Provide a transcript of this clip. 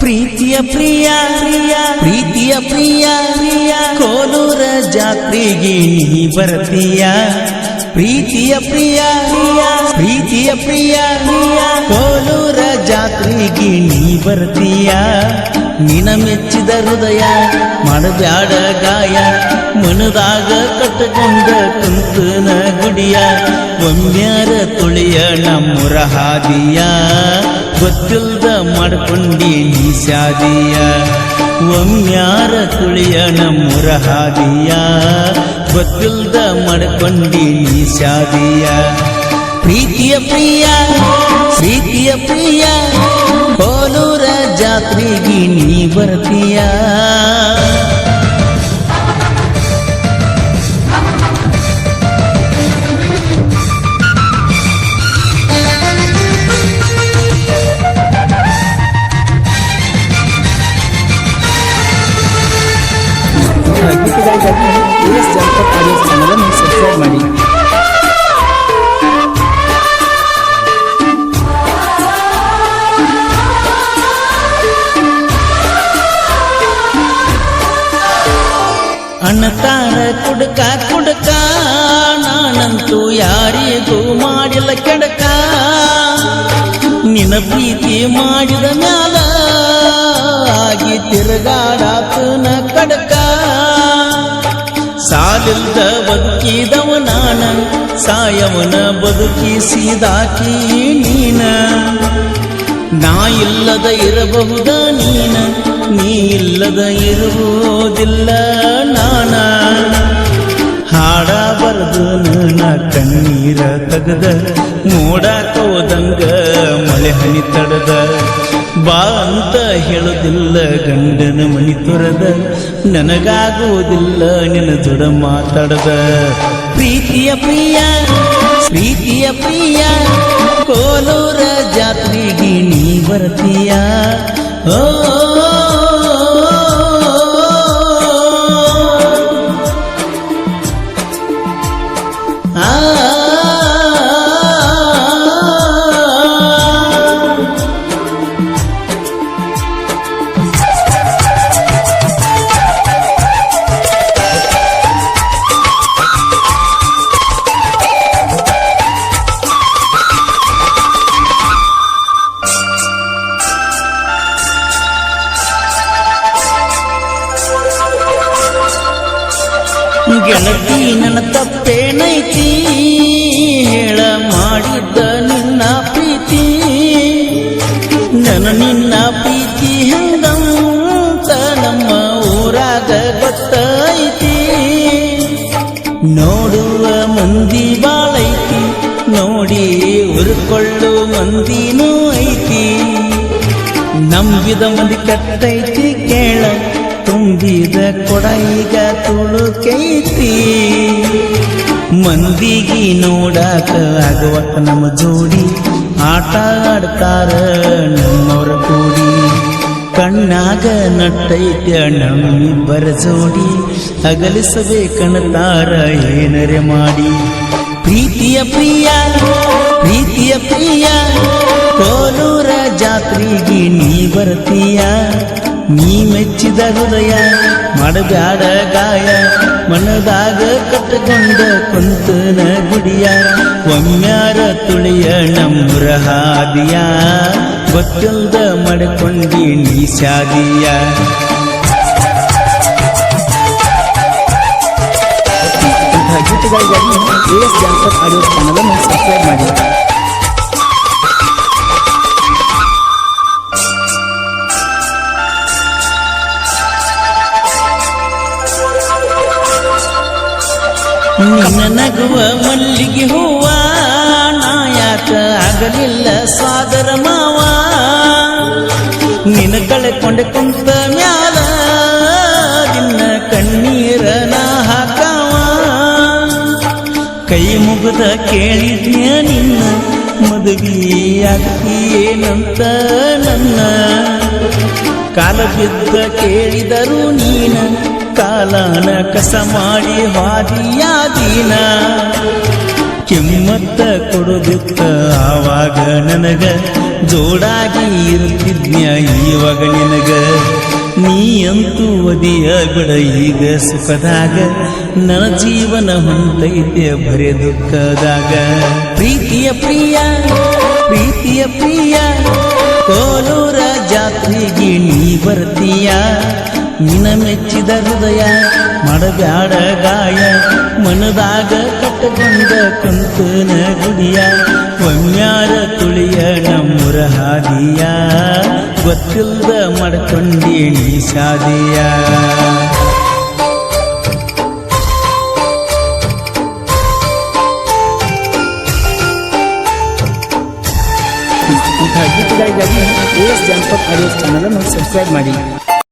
ಪ್ರೀತಿಯ ಪ್ರಿಯ ಪ್ರೀತಿಯ ಪ್ರಿಯ ಕೋಲೂರ ಜಾತ್ರೆಗೆ ನೀ ಬರ್ತೀಯ ಪ್ರೀತಿಯ ಪ್ರಿಯ ಪ್ರೀತಿಯ ಪ್ರಿಯ ಕೋಲೂರ ಜಾತ್ರೆಗೆ ನೀ ಬರ್ತೀಯ ನಿನ ಮೆಚ್ಚಿದ ಹೃದಯ ಮಾಡಬ್ಯಾಡ ಗಾಯ ಮನದಾಗ ಕಟ್ಟಕೊಂಡ ಕುಂತನ ಗುಡಿಯ ಒಮ್ಮ್ಯಾರ ತುಳಿಯ ನಮ್ಮೂರ ಹಾದಿಯ ಗೊತ್ತಿಲ್ದ ಮಾಡ್ಕೊಂಡಿ ನೀ ಶಾದಿಯ ಒಮ್ಮ್ಯಾರ ತುಳಿಯ ನಮ್ಮೂರ ಹಾದಿಯ ಗೊತ್ತಿಲ್ದ ಮಾಡ್ಕೊಂಡಿ ನೀ ಶಾದಿಯ ಪ್ರೀತಿಯ ಪ್ರಿಯ ಪ್ರೀತಿಯ ಪ್ರಿಯ ಕೋಲೂರ ಜಾತ್ರೆಗೆ ನೀ ಬರ್ತೀಯ ಸಬ್ಸ್ಕ್ರೈಬ್ ಮಾಡಿ. ಅನ್ನತಾರ ಕುಡ್ಕ ಕುಡ್ಕ ನಾನಂತೂ ಯಾರಿಗೂ ಮಾಡಿಲ್ಲ ಕೆಡಕ ನಿನ್ನ ಪ್ರೀತಿ ಮಾಡಿದ ಮ್ಯಾಲ ಆಗಿ ತಿರುಗಾಡಾತನ ಕಡಕ ಸಾಲಿಲ್ದ ಬದುಕಿದವ ನಾನ ಸಾಯವನ ಬದುಕಿಸಿದಾಕಿ ನೀನ ನಾ ಇಲ್ಲದ ಇರಬಹುದ ನೀನ ನೀ ಇಲ್ಲದ ಇರುವುದಿಲ್ಲ ನಾನ ಹಾಡ ಬರೆದು ನನ್ನ ಕಣ್ಣೀರ ತಗದ ಮೋಡಾಕೋದಂಗ ಮಳೆ ಹನಿ ತಡದ ಬಾ ಅಂತ ಹೇಳುದಿಲ್ಲ ಗಂಡನ ಮನಿ ತೊರೆದ ನನಗಾಗುವುದಿಲ್ಲ ನಿನ್ನ ಜೊಡ ಮಾತಾಡದ ಪ್ರೀತಿಯ ಪ್ರಿಯ ಪ್ರೀತಿಯ ಪ್ರಿಯ ಕೋಲೂರ ಜಾತ್ರೆಗೆ ನೀ ಬರ್ತೀಯ ಓ ಗೆಳತಿ ನನ್ನ ತಪ್ಪೇನೈತಿ ಹೇಳ ಮಾಡಿದ್ದ ನಿನ್ನ ಪ್ರೀತಿ ನಿನ್ನ ಪ್ರೀತಿ ಹೆಂಗಂತ ನಮ್ಮ ಊರಾಗ ಗೊತ್ತೈತಿ ನೋಡುವ ಮಂದಿ ಬಾಳೈತಿ ನೋಡಿ ಉರ್ಕೊಳ್ಳು ಮಂದಿನೂ ಐತಿ ನಂಬಿದ ಮಂದಿ ಕಟ್ಟೈತಿ ಕೇಳ ತುಂಬಿದ ಕೊಡ ಈಗ ತುಳುಕೈತಿ ಮಂದಿಗೆ ನೋಡಾಕ ಆಗುವಕ್ಕ ನಮ್ಮ ಜೋಡಿ ಆಟ ಆಡ್ತಾರ ನಮ್ಮವರ ಕೂಡಿ ಕಣ್ಣಾಗ ನಟ್ಟೈತ್ಯ ನಮ್ಮಿಬ್ಬರ ಜೋಡಿ ಅಗಲಿಸಬೇಕನ್ನತಾರ ಏನರೆ ಮಾಡಿ ಪ್ರೀತಿಯ ಪ್ರಿಯ ಪ್ರೀತಿಯ ಪ್ರಿಯ ಕೋಲೂರ ಜಾತ್ರೆಗೆ ನೀ ಬರ್ತೀಯ ನೀ ಮೆಚ್ಚಿದ ಹೃದಯ ಮಾಡಬ್ಯಾಡ ಗಾಯ ಮನದಾಗ ಕಟ್ಟಕೊಂಡ ಕುಂತನ ಗುಡಿಯ ಒಮ್ಮ್ಯಾರ ತುಳಿಯ ನಮ್ಮೂರ ಹಾದಿಯ ಗೊತ್ತಿಲ್ದ ಮಾಡ್ಕೊಂಡಿ ನೀ ಶಾದಿಯ ಗೀತೆಗಳಿಗಾಗಿ AS ಜಾನ್ಪದ್ ಆಡಿಯೋ ಚಾನಲ್ ಅನ್ನು ಸಬ್ಸ್ಕ್ರೈಬ್ ಮಾಡಿ. ನಿನ್ನ ನಗುವ ಮಲ್ಲಿಗೆ ಹೂವ ನಾಯಕ ಆಗಲಿಲ್ಲ ಸಾದರ ಮಾವ ನಿನ್ನ ಕಳೆಕೊಂಡ ಕುಂತ ಮ್ಯಾಲ ನಿನ್ನ ಕಣ್ಣೀರ ನಾ ಹಾಕಾವ ಕೈ ಮುಗಿದ ಕೇಳಿದ್ಯ ನಿನ್ನ ಮದುವೆಯಾಗ್ತೀಯೇನಂತ ನನ್ನ ಕಾಲ ಬಿದ್ದ ಕೇಳಿದರು ನೀನ ಕಾಲನ ಕಸ ಮಾಡಿ ಹಾದಿಯಾದೀನ ಕೆಮ್ಮತ್ತ ಕೊಡುದಿತ್ತ ಆವಾಗ ನನಗ ಜೋಡಾಗಿ ಇರುತ್ತಿದ್ನ್ಯ ಇವಾಗ ನಿನಗ ನೀ ಅಂತೂ ಒದಿಯ ಬಿಡ ಈಗ ಸುಖದಾಗ ನನ್ನ ಜೀವನ ಹೊಂಟೈತೆ ಬರೇ ದುಃಖದಾಗ ಪ್ರೀತಿಯ ಪ್ರಿಯ ಪ್ರೀತಿಯ ಪ್ರಿಯ ಕೋಲೂರ ಜಾತ್ರೆಗೆ ನೀ ಬರ್ತೀಯ ನಿನ ಮೆಚ್ಚಿದ ಹೃದಯ ಮಾಡಬ್ಯಾಡ ಗಾಯ ಮನದಾಗ ಕಟ್ಟಕೊಂಡ ಕುಂತನ ಗುಡಿಯ ಒಮ್ಮ್ಯಾರ ತುಳಿಯ ನಮ್ಮೂರ ಹಾದಿಯ ಗೊತ್ತಿಲ್ದ ಮಾಡ್ಕೊಂಡಿ ನೀ ಸಾದಿಯ ಇಂತಹ ಗೀತೆಗಳಿಗಾಗಿ AS ಜಾನಪದ ಆಡಿಯೋಸ್ ಚಾನಲ್ ಅನ್ನು ಸಬ್ಸ್ಕ್ರೈಬ್ ಮಾಡಿ.